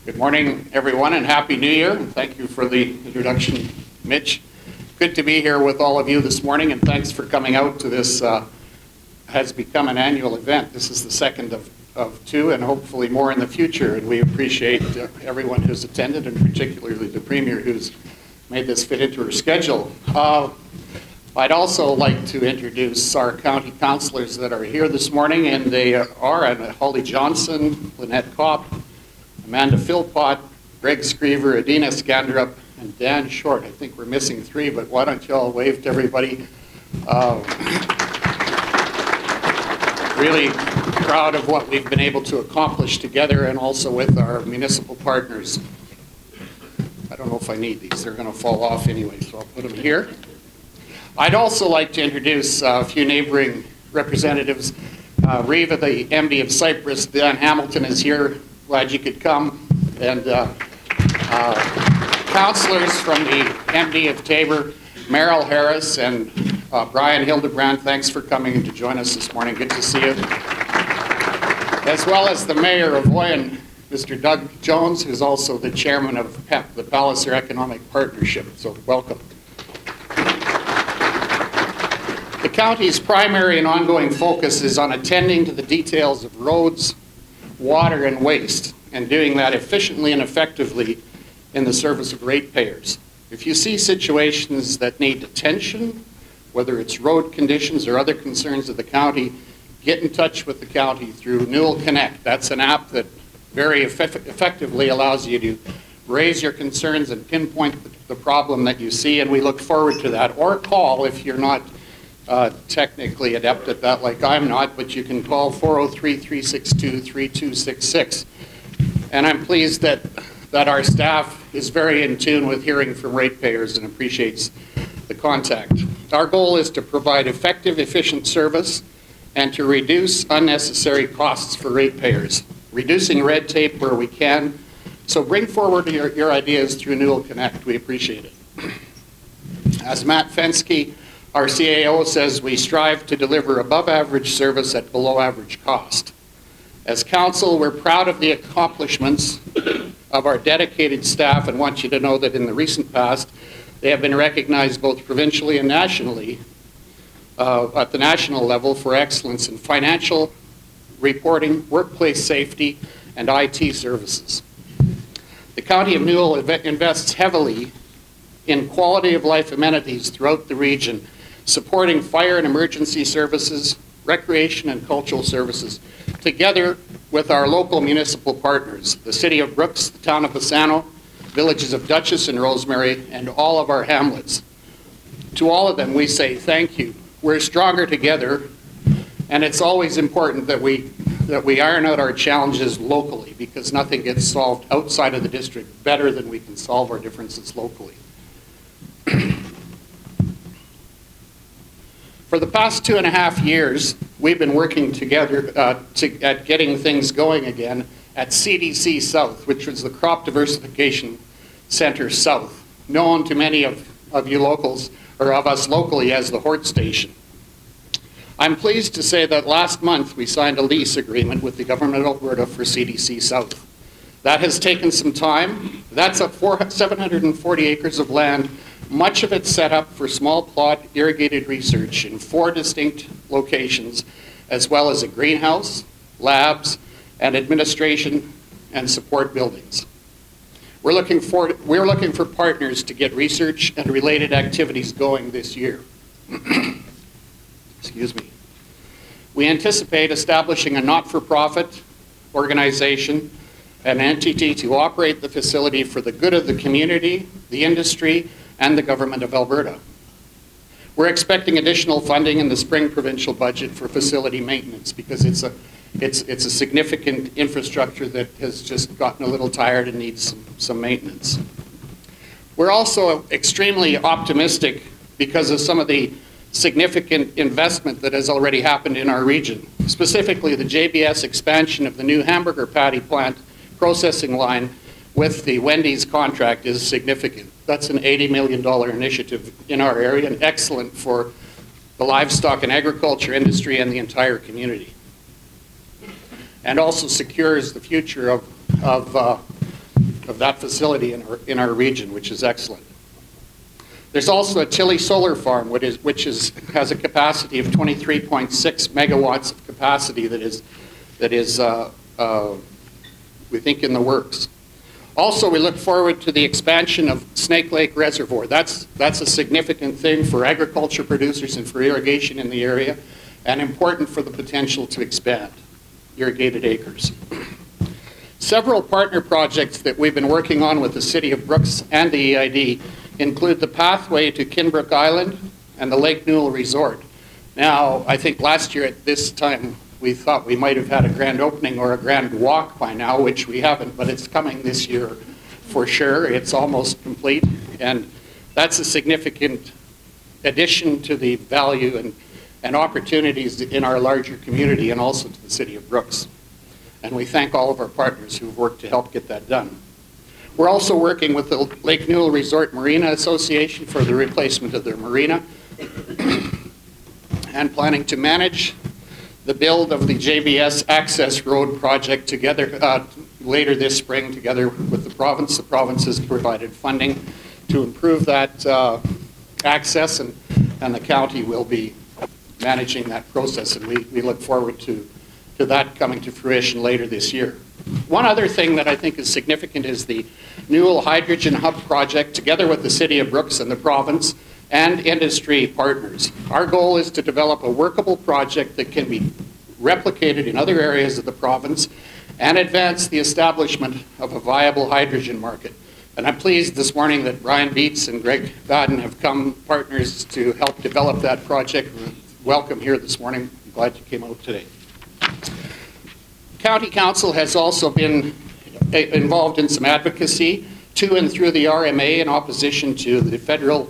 Good morning, everyone, and Happy New Year. Thank you for the introduction, Mitch. Good to be here with all of you this morning, and thanks for coming out to this. Has become an annual event. This is the second of two, and hopefully more in the future, and we appreciate everyone who's attended, and particularly the Premier who's made this fit into her schedule. I'd also like to introduce our county councillors that are here this morning, and they are Holly Johnson, Lynette Kopp, Amanda Philpott, Greg Screever, Adina Scandrup, and Dan Short. I think we're missing three, but why don't you all wave to everybody? Really proud of what we've been able to accomplish together and also with our municipal partners. I don't know if I need these. They're going to fall off anyway, so I'll put them here. I'd also like to introduce a few neighboring representatives. Reeve, the MD of Cypress, Dan Hamilton is here. Glad you could come. And councillors from the MD of Tabor, Merrill Harris and Brian Hildebrand, thanks for coming to join us this morning. Good to see you. As well as the Mayor of Oyen, Mr. Doug Jones, who's also the chairman of PEP, the Palliser Economic Partnership. So welcome. The county's primary and ongoing focus is on attending to the details of roads, water, and waste, and doing that efficiently and effectively in the service of ratepayers. If you see situations that need attention, whether it's road conditions or other concerns of the county, get in touch with the county through Newell Connect. That's an app that very effectively allows you to raise your concerns and pinpoint the problem that you see, and we look forward to that. Or call if you're not technically adept at that like I'm not, but you can call 403-362-3266. And I'm pleased that our staff is very in tune with hearing from ratepayers and appreciates the contact. Our goal is to provide effective, efficient service and to reduce unnecessary costs for ratepayers, reducing red tape where we can. So bring forward your ideas through Newell Connect. We appreciate it. As Matt Fensky, our CAO, says, we strive to deliver above average service at below average cost. As council, we're proud of the accomplishments of our dedicated staff and want you to know that in the recent past, they have been recognized both provincially and nationally at the national level for excellence in financial reporting, workplace safety, and IT services. The County of Newell invests heavily in quality of life amenities throughout the region, supporting fire and emergency services, recreation and cultural services, together with our local municipal partners, the City of Brooks, the Town of Bassano, villages of Dutchess and Rosemary, and all of our hamlets. To all of them, we say thank you. We're stronger together, and it's always important that we iron out our challenges locally, because nothing gets solved outside of the district better than we can solve our differences locally. For the past 2.5 years, we've been working together at getting things going again at CDC South, which was the Crop Diversification Center South, known to many of you locals, or of us locally, as the Hort Station. I'm pleased to say that last month we signed a lease agreement with the Government of Alberta for CDC South. That has taken some time. That's 740 acres of land, much of it set up for small plot irrigated research in 4 distinct locations, as well as a greenhouse, labs, and administration and support buildings. We're looking for partners to get research and related activities going this year. Excuse me. We anticipate establishing a not-for-profit organization, an entity to operate the facility for the good of the community, the industry, and the Government of Alberta. We're expecting additional funding in the spring provincial budget for facility maintenance, because it's a significant infrastructure that has just gotten a little tired and needs some maintenance. We're also extremely optimistic because of some of the significant investment that has already happened in our region. Specifically, the JBS expansion of the new hamburger patty plant processing line with the Wendy's contract is significant. That's an $80 million initiative in our area, and excellent for the livestock and agriculture industry and the entire community. And also secures the future of of that facility in our region, which is excellent. There's also a Tilly Solar Farm, which has a capacity of 23.6 megawatts of capacity that is we think in the works. Also, we look forward to the expansion of Snake Lake Reservoir. That's a significant thing for agriculture producers and for irrigation in the area, and important for the potential to expand irrigated acres. Several partner projects that we've been working on with the City of Brooks and the EID include the pathway to Kinbrook Island and the Lake Newell Resort. Now, I think last year at this time, we thought we might have had a grand opening or a grand walk by now, which we haven't, but it's coming this year for sure. It's almost complete, and that's a significant addition to the value and opportunities in our larger community and also to the City of Brooks. And we thank all of our partners who've worked to help get that done. We're also working with the Lake Newell Resort Marina Association for the replacement of their marina and planning to manage the build of the JBS Access Road project together later this spring together with the province. The province has provided funding to improve that access, and the county will be managing that process, and we look forward to that coming to fruition later this year. One other thing that I think is significant is the Newell Hydrogen Hub project together with the City of Brooks and the province and industry partners. Our goal is to develop a workable project that can be replicated in other areas of the province and advance the establishment of a viable hydrogen market. And I'm pleased this morning that Brian Beets and Greg Baden have come partners to help develop that project. Welcome here this morning. I'm glad you came out today. County Council has also been involved in some advocacy to and through the RMA in opposition to the federal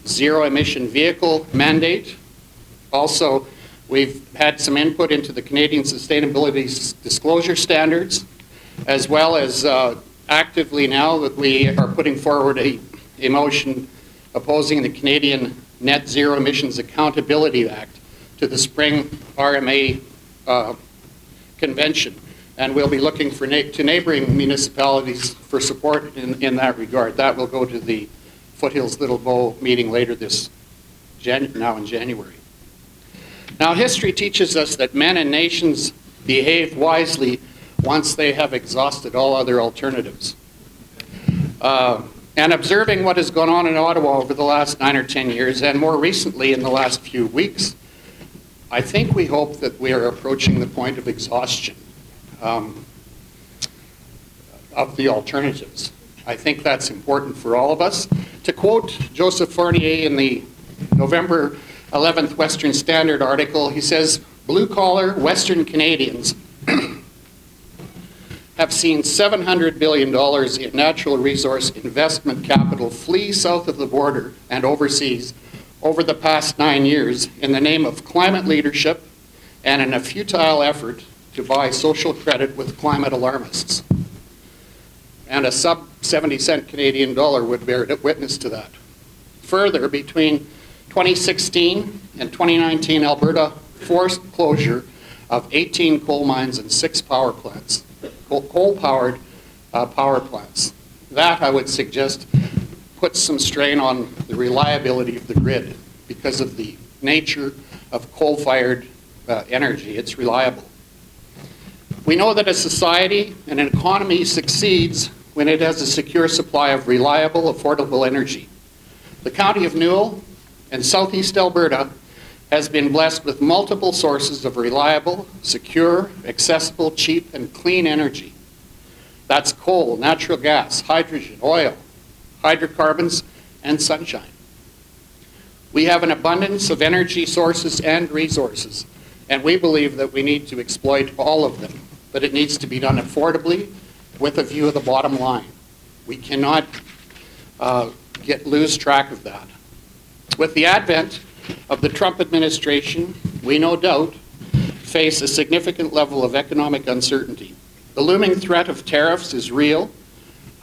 zero-emission vehicle mandate. Also, we've had some input into the Canadian Sustainability Disclosure Standards, as well as actively now that we are putting forward a motion opposing the Canadian Net Zero Emissions Accountability Act to the spring RMA convention. And we'll be looking for to neighboring municipalities for support in that regard. That will go to the Foothills Little Bow meeting later this now in January. Now, history teaches us that men and nations behave wisely once they have exhausted all other alternatives. And observing what has gone on in Ottawa over the last 9 or 10 years, and more recently in the last few weeks, I think we hope that we are approaching the point of exhaustion of the alternatives. I think that's important for all of us. To quote Joseph Fournier in the November 11th Western Standard article, he says, blue-collar Western Canadians have seen $700 billion in natural resource investment capital flee south of the border and overseas over the past 9 years in the name of climate leadership and in a futile effort to buy social credit with climate alarmists. And a sub-70-cent Canadian dollar would bear witness to that. Further, between 2016 and 2019, Alberta forced closure of 18 coal mines and 6 power plants, coal-powered power plants. That, I would suggest, puts some strain on the reliability of the grid because of the nature of coal-fired energy. It's reliable. We know that a society and an economy succeeds when it has a secure supply of reliable, affordable energy. The County of Newell and Southeast Alberta has been blessed with multiple sources of reliable, secure, accessible, cheap, and clean energy. That's coal, natural gas, hydrogen, oil, hydrocarbons, and sunshine. We have an abundance of energy sources and resources, and we believe that we need to exploit all of them, but it needs to be done affordably with a view of the bottom line. We cannot lose track of that. With the advent of the Trump administration, we no doubt face a significant level of economic uncertainty. The looming threat of tariffs is real.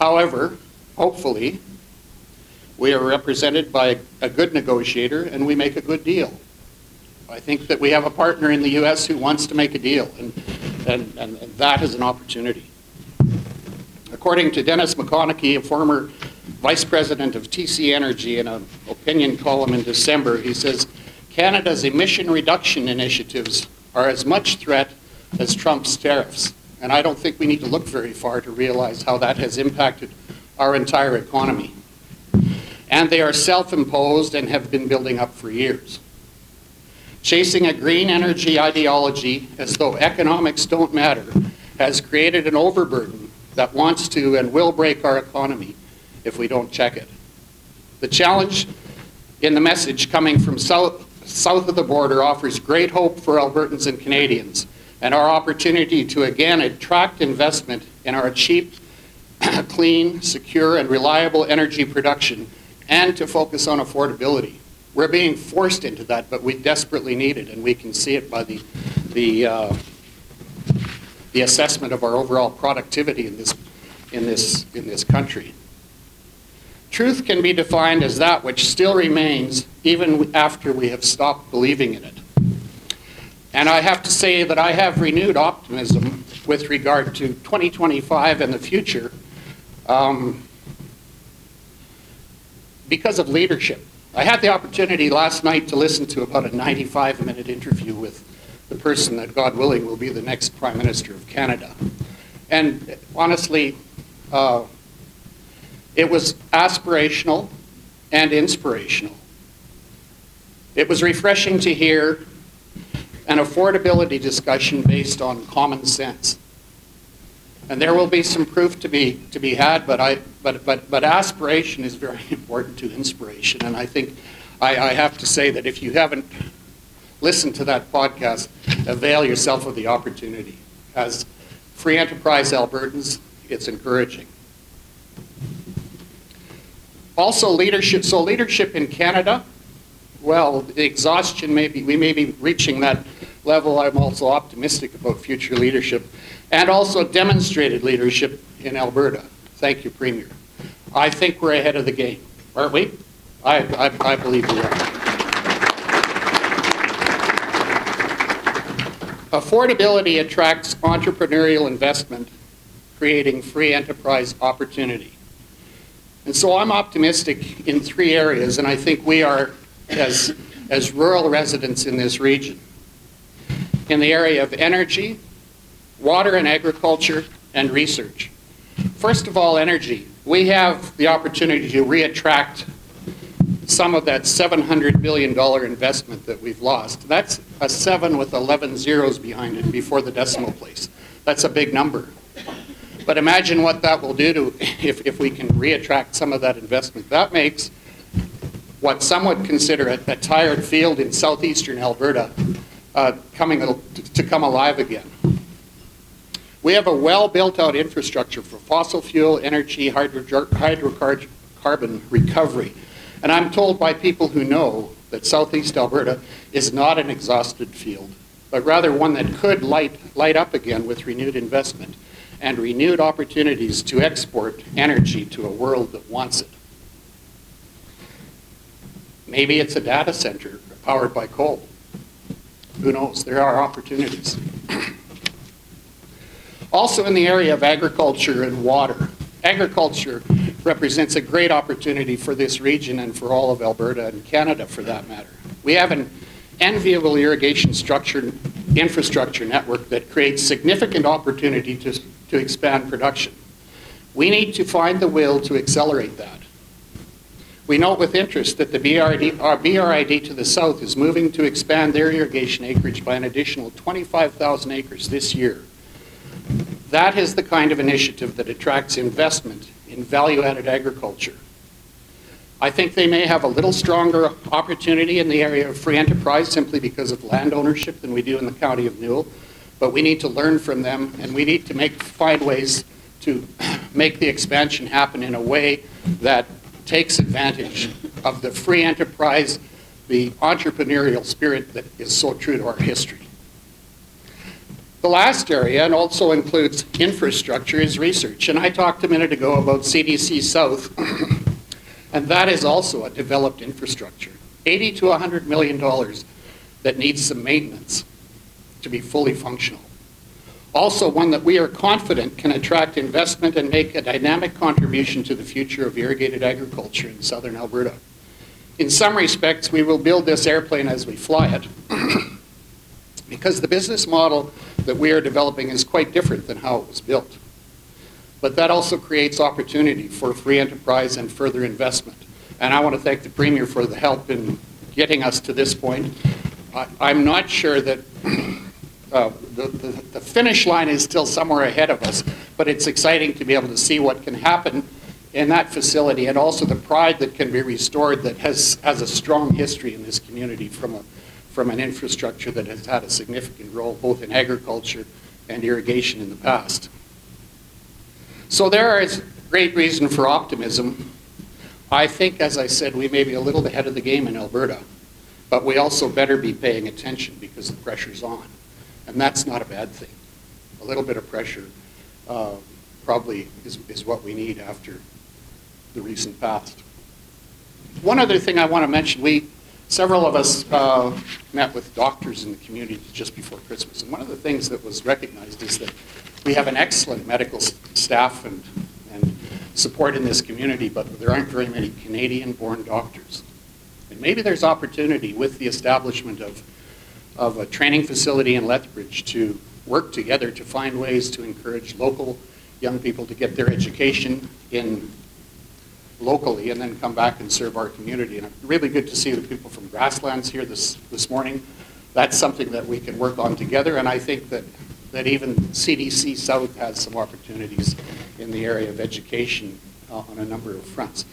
However, hopefully, we are represented by a good negotiator and we make a good deal. I think that we have a partner in the U.S. who wants to make a deal, and that is an opportunity. According to Dennis McConaughey, a former vice president of TC Energy, in an opinion column in December, he says, Canada's emission reduction initiatives are as much threat as Trump's tariffs. And I don't think we need to look very far to realize how that has impacted our entire economy. And they are self-imposed and have been building up for years. Chasing a green energy ideology as though economics don't matter has created an overburden that wants to and will break our economy if we don't check it. The challenge in the message coming from south of the border offers great hope for Albertans and Canadians, and our opportunity to again attract investment in our cheap, clean, secure, and reliable energy production, and to focus on affordability. We're being forced into that, but we desperately need it, and we can see it by the assessment of our overall productivity in this country. Truth can be defined as that which still remains even after we have stopped believing in it. And I have to say that I have renewed optimism with regard to 2025 and the future because of leadership. I had the opportunity last night to listen to about a 95-minute interview with the person that, God willing, will be the next Prime Minister of Canada. And honestly, it was aspirational and inspirational. It was refreshing to hear an affordability discussion based on common sense. And there will be some proof to be had, but aspiration is very important to inspiration. And I think I have to say that if you haven't listened to that podcast, avail yourself of the opportunity. As free enterprise Albertans, it's encouraging. Also leadership. So leadership in Canada, well, the exhaustion we may be reaching that level. I'm also optimistic about future leadership, and also demonstrated leadership in Alberta. Thank you, Premier. I think we're ahead of the game, aren't we? I believe we are. Affordability attracts entrepreneurial investment, creating free enterprise opportunity. And so I'm optimistic in three areas, and I think we are, as rural residents in this region, in the area of energy, water and agriculture, and research. First of all, energy. We have the opportunity to reattract some of that $700 billion investment that we've lost. That's a 7 with 11 zeros behind it before the decimal place. That's a big number. But imagine what that will do to if we can reattract some of that investment. That makes what some would consider a tired field in southeastern Alberta come alive again. We have a well built out infrastructure for fossil fuel, energy, hydrocarbon recovery. And I'm told by people who know that southeast Alberta is not an exhausted field, but rather one that could light up again with renewed investment and renewed opportunities to export energy to a world that wants it. Maybe it's a data center powered by coal. Who knows? There are opportunities. Also in the area of agriculture and water. Agriculture represents a great opportunity for this region and for all of Alberta and Canada for that matter. We have an enviable irrigation infrastructure network that creates significant opportunity to expand production. We need to find the will to accelerate that. We note with interest that the BRID to the south is moving to expand their irrigation acreage by an additional 25,000 acres this year. That is the kind of initiative that attracts investment in value-added agriculture. I think they may have a little stronger opportunity in the area of free enterprise simply because of land ownership than we do in the County of Newell, but we need to learn from them, and we need to find ways to make the expansion happen in a way that takes advantage of the free enterprise, the entrepreneurial spirit that is so true to our history. The last area, and also includes infrastructure, is research. And I talked a minute ago about CDC South, and that is also a developed infrastructure. $80 to $100 million that needs some maintenance to be fully functional. Also one that we are confident can attract investment and make a dynamic contribution to the future of irrigated agriculture in southern Alberta. In some respects, we will build this airplane as we fly it because the business model that we are developing is quite different than how it was built. But that also creates opportunity for free enterprise and further investment. And I want to thank the Premier for the help in getting us to this point. I'm not sure that the finish line is still somewhere ahead of us, but it's exciting to be able to see what can happen in that facility, and also the pride that can be restored that has a strong history in this community from an infrastructure that has had a significant role both in agriculture and irrigation in the past. So there is great reason for optimism. I think, as I said, we may be a little ahead of the game in Alberta, but we also better be paying attention because the pressure's on. And that's not a bad thing. A little bit of pressure probably is what we need after the recent past. One other thing I want to mention, several of us met with doctors in the community just before Christmas, and one of the things that was recognized is that we have an excellent medical staff and support in this community, but there aren't very many Canadian-born doctors. And maybe there's opportunity with the establishment of a training facility in Lethbridge to work together to find ways to encourage local young people to get their education in locally and then come back and serve our community. And it's really good to see the people from Grasslands here this morning. That's something that we can work on together, and I think that even CDC South has some opportunities in the area of education on a number of fronts.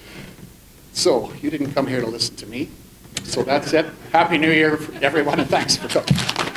So you didn't come here to listen to me. So that's it. Happy New Year, everyone, and thanks for coming.